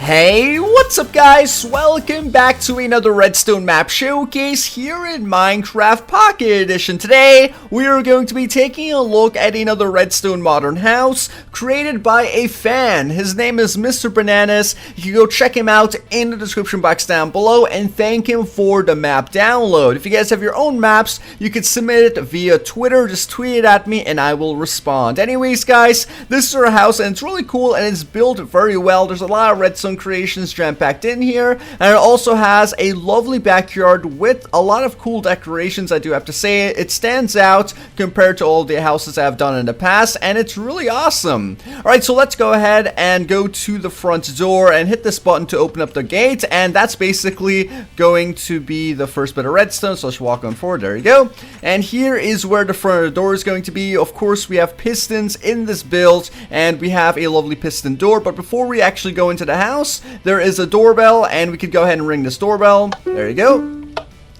Hey, what's up guys? Welcome back to another Redstone map showcase here in Minecraft Pocket Edition. Today, we are going to be taking a look at another Redstone modern house created by a fan. His name is Mr. Bananas. You can go check him out in the description box down below and thank him for the map download. If you guys have your own maps, you can submit it via Twitter. Just tweet it at me and I will respond. Anyways guys, this is our house and it's really cool and it's built very well. There's a lot of redstone creations jam-packed in here, and it also has a lovely backyard with a lot of cool decorations. I do have to say it stands out compared to all the houses I've done in the past, and it's really awesome. Alright, so let's go ahead and go to the front door and hit this button to open up the gate, and that's basically going to be the first bit of redstone. So let's walk on forward. There you go. And here is where the front of the door is going to be. Of course, we have pistons in this build, and we have a lovely piston door. But before we actually go into the house, there is a doorbell, and we could go ahead and ring this doorbell. There you go.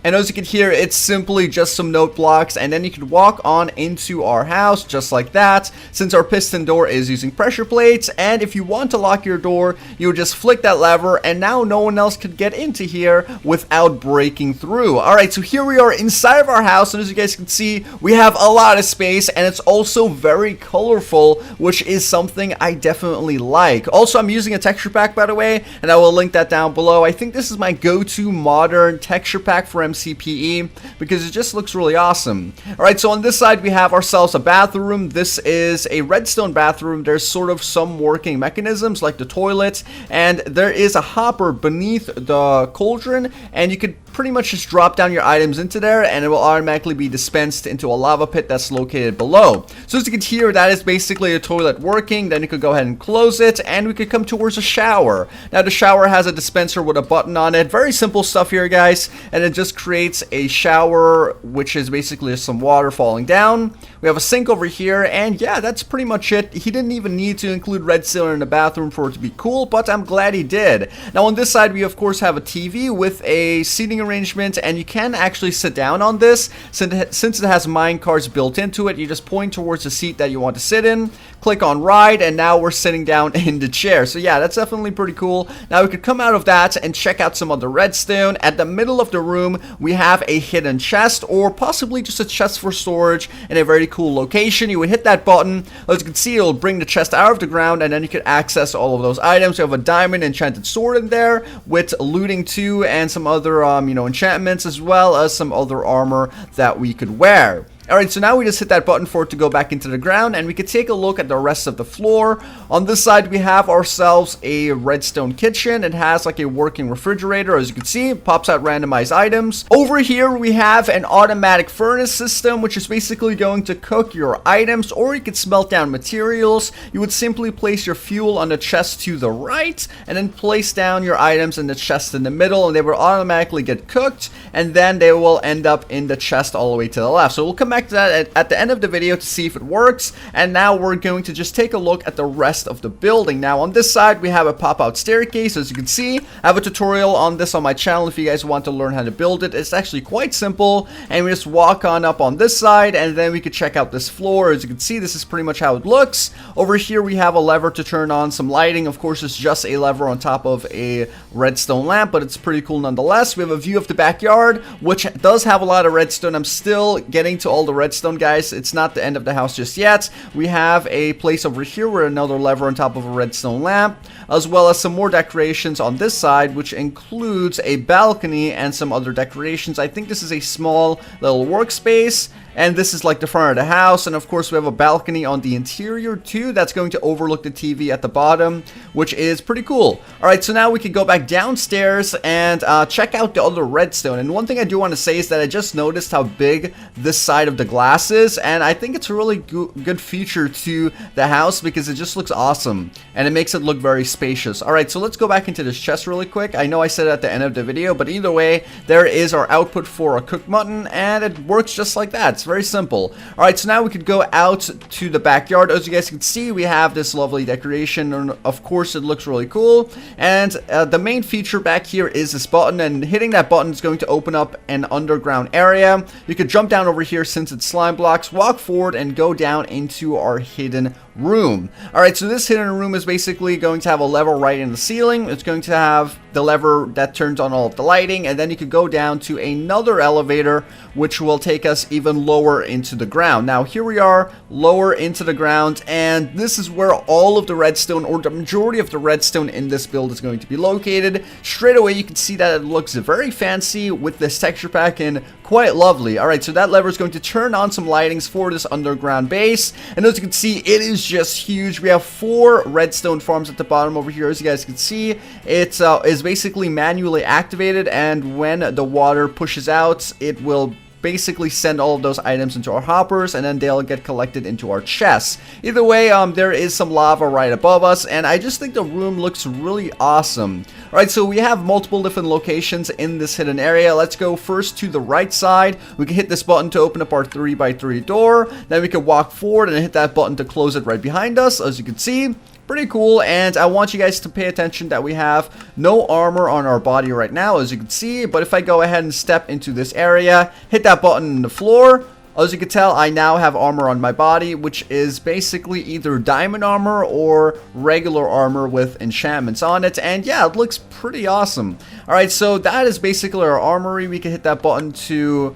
And as you can hear, it's simply just some note blocks, and then you can walk on into our house just like that, since our piston door is using pressure plates. And if you want to lock your door, you would just flick that lever, and now no one else could get into here without breaking through. Alright, so here we are inside of our house, and as you guys can see, we have a lot of space, and it's also very colorful, which is something I definitely like. Also, I'm using a texture pack, by the way, and I will link that down below. I think this is my go-to modern texture pack for MCPE because it just looks really awesome. Alright, so on this side we have ourselves a bathroom. This is a redstone bathroom. There's sort of some working mechanisms like the toilet, and there is a hopper beneath the cauldron, and you could pretty much just drop down your items into there and it will automatically be dispensed into a lava pit that's located below. So as you can hear, that is basically a toilet working. Then you could go ahead and close it, and we could come towards a shower. Now the shower has a dispenser with a button on it. Very simple stuff here guys, and it just creates a shower, which is basically just some water falling down. We have a sink over here, and yeah, that's pretty much it. He didn't even need to include redstone in the bathroom for it to be cool, but I'm glad he did. Now on this side we of course have a TV with a seating arrangement, and you can actually sit down on this since it has mine carts built into it. You just point towards the seat that you want to sit in, click on ride, and now we're sitting down in the chair. So yeah, that's definitely pretty cool. Now we could come out of that and check out some other redstone. At the middle of the room we have a hidden chest, or possibly just a chest for storage in a very cool location. You would hit that button. As you can see, it'll bring the chest out of the ground, and then you can access all of those items. You have a diamond enchanted sword in there with looting 2 and some other enchantments, as well as some other armor that we could wear. Alright, so now we just hit that button for it to go back into the ground, and we can take a look at the rest of the floor. On this side, we have ourselves a redstone kitchen. It has like a working refrigerator. As you can see, it pops out randomized items. Over here, we have an automatic furnace system, which is basically going to cook your items, or you could smelt down materials. You would simply place your fuel on the chest to the right, and then place down your items in the chest in the middle, and they will automatically get cooked, and then they will end up in the chest all the way to the left. So we'll come back to that at the end of the video to see if it works. And now we're going to just take a look at the rest of the building. Now on this side we have a pop-out staircase. As you can see, I have a tutorial on this on my channel if you guys want to learn how to build it. It's actually quite simple, and we just walk on up on this side, and then we could check out this floor. As you can see, this is pretty much how it looks. Over here we have a lever to turn on some lighting. Of course, it's just a lever on top of a redstone lamp, but it's pretty cool nonetheless. We have a view of the backyard, which does have a lot of redstone. I'm still getting to all the redstone guys. It's not the end of the house just yet. We have a place over here with another lever on top of a redstone lamp, as well as some more decorations on this side, which includes a balcony and some other decorations. I think this is a small little workspace, and this is like the front of the house. And of course we have a balcony on the interior too that's going to overlook the TV at the bottom, which is pretty cool. Alright, so now we can go back downstairs and check out the other redstone. And one thing I do want to say is that I just noticed how big this side of the glass is, and I think it's a really good feature to the house because it just looks awesome and it makes it look very spacious. Alright, so let's go back into this chest really quick. I know I said it at the end of the video, but either way, there is our output for a cook button, and it works just like that. It's very simple. Alright, so now we could go out to the backyard. As you guys can see, we have this lovely decoration, and of course it looks really cool. And the main feature back here is this button, and hitting that button is going to open up an underground area. You could jump down over here since it's slime blocks, walk forward, and go down into our hidden room. Alright, so this hidden room is basically going to have a lever right in the ceiling. It's going to have the lever that turns on all of the lighting, and then you could go down to another elevator which will take us even lower into the ground. Now here we are, lower into the ground, and this is where all of the redstone, or the majority of the redstone in this build, is going to be located. Straight away you can see that it looks very fancy with this texture pack and quite lovely. Alright, so that lever is going to turn on some lightings for this underground base, and as you can see, it is just huge. We have 4 redstone farms at the bottom over here. As you guys can see, it is basically manually activated, and when the water pushes out, it will basically send all of those items into our hoppers, and then they'll get collected into our chests. Either way, there is some lava right above us, and I just think the room looks really awesome. Alright, so we have multiple different locations in this hidden area. Let's go first to the right side. We can hit this button to open up our 3x3 door. Then we can walk forward and hit that button to close it right behind us. As you can see, pretty cool. And I want you guys to pay attention that we have no armor on our body right now, as you can see. But if I go ahead and step into this area, hit that button in the floor, as you can tell, I now have armor on my body, which is basically either diamond armor or regular armor with enchantments on it. And yeah, it looks pretty awesome. Alright, so that is basically our armory. We can hit that button to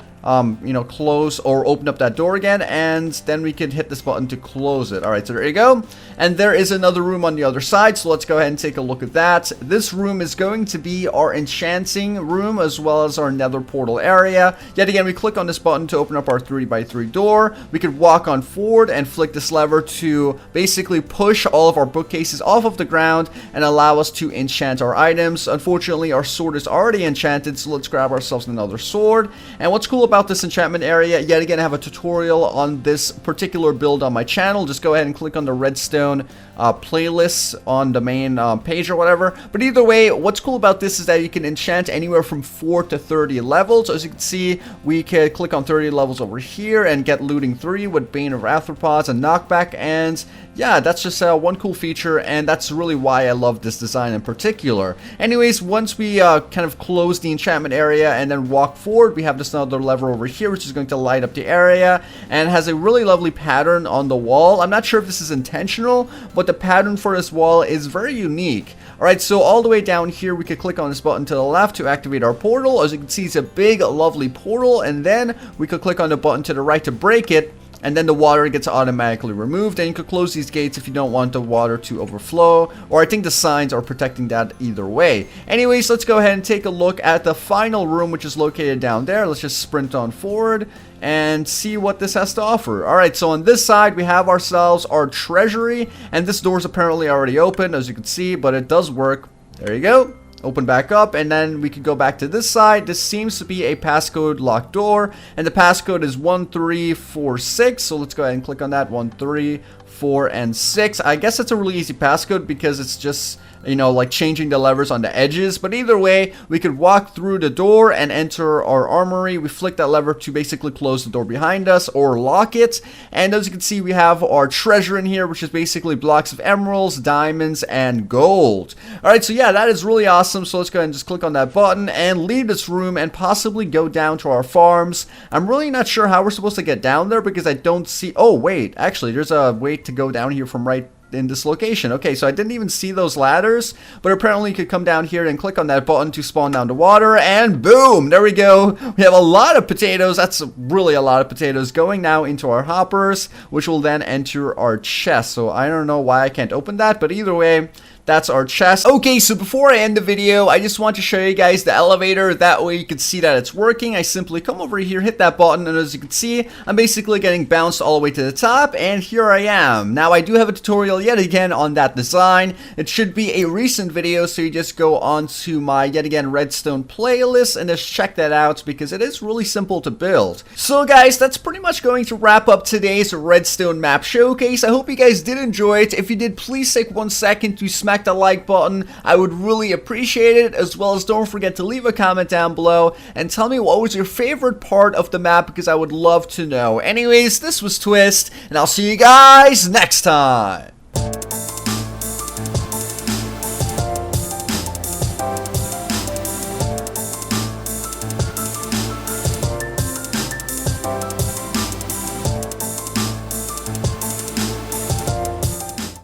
close or open up that door again, and then we can hit this button to close it. Alright, so there you go. And there is another room on the other side, so let's go ahead and take a look at that. This room is going to be our enchanting room, as well as our nether portal area. Yet again, we click on this button to open up our 3x3 door. We could walk on forward and flick this lever to basically push all of our bookcases off of the ground and allow us to enchant our items. Unfortunately, our sword is already enchanted, so let's grab ourselves another sword. And what's cool about this enchantment area, yet again, I have a tutorial on this particular build on my channel. Just go ahead and click on the redstone playlist on the main page or whatever. But either way, what's cool about this is that you can enchant anywhere from 4 to 30 levels. As you can see, we can click on 30 levels over here and get looting 3 with Bane of Arthropods and knockback. And yeah, that's just one cool feature, and that's really why I love this design in particular. Anyways, once we kind of close the enchantment area and then walk forward, we have this another lever over here which is going to light up the area, and has a really lovely pattern on the wall. I'm not sure if this is intentional, but the pattern for this wall is very unique. Alright, so all the way down here, we could click on this button to the left to activate our portal. As you can see, it's a big, lovely portal, and then we could click on the button to the right to break it, and then the water gets automatically removed, and you could close these gates if you don't want the water to overflow, or I think the signs are protecting that either way. Anyways, let's go ahead and take a look at the final room, which is located down there. Let's just sprint on forward and see what this has to offer. Alright, so on this side, we have ourselves our treasury, and this door is apparently already open, as you can see, but it does work. There you go. Open back up, and then we can go back to this side. This seems to be a passcode locked door, and the passcode is 1346. So let's go ahead and click on that. 1, 3, 4, and 6. I guess it's a really easy passcode because it's just, you know, like changing the levers on the edges. But either way, we could walk through the door and enter our armory. We flick that lever to basically close the door behind us or lock it. And as you can see, we have our treasure in here, which is basically blocks of emeralds, diamonds, and gold. Alright, so yeah, that is really awesome. So let's go ahead and just click on that button and leave this room and possibly go down to our farms. I'm really not sure how we're supposed to get down there because I don't see... Oh, wait. Actually, there's a way to go down here from right in this location. Okay, so I didn't even see those ladders, but apparently you could come down here and click on that button to spawn down the water, and boom, there we go. We have a lot of potatoes. That's really a lot of potatoes going now into our hoppers, which will then enter our chest. So I don't know why I can't open that, but either way, that's our chest. Okay, so before I end the video, I just want to show you guys the elevator. That way you can see that it's working. I simply come over here, hit that button, and as you can see, I'm basically getting bounced all the way to the top, and here I am. Now, I do have a tutorial yet again on that design. It should be a recent video, so you just go on to my, yet again, Redstone playlist, and just check that out, because it is really simple to build. So guys, that's pretty much going to wrap up today's Redstone map showcase. I hope you guys did enjoy it. If you did, please take 1 second to smack the like button. I would really appreciate it, as well as don't forget to leave a comment down below and tell me what was your favorite part of the map, because I would love to know. Anyways, this was Twist, and I'll see you guys next time.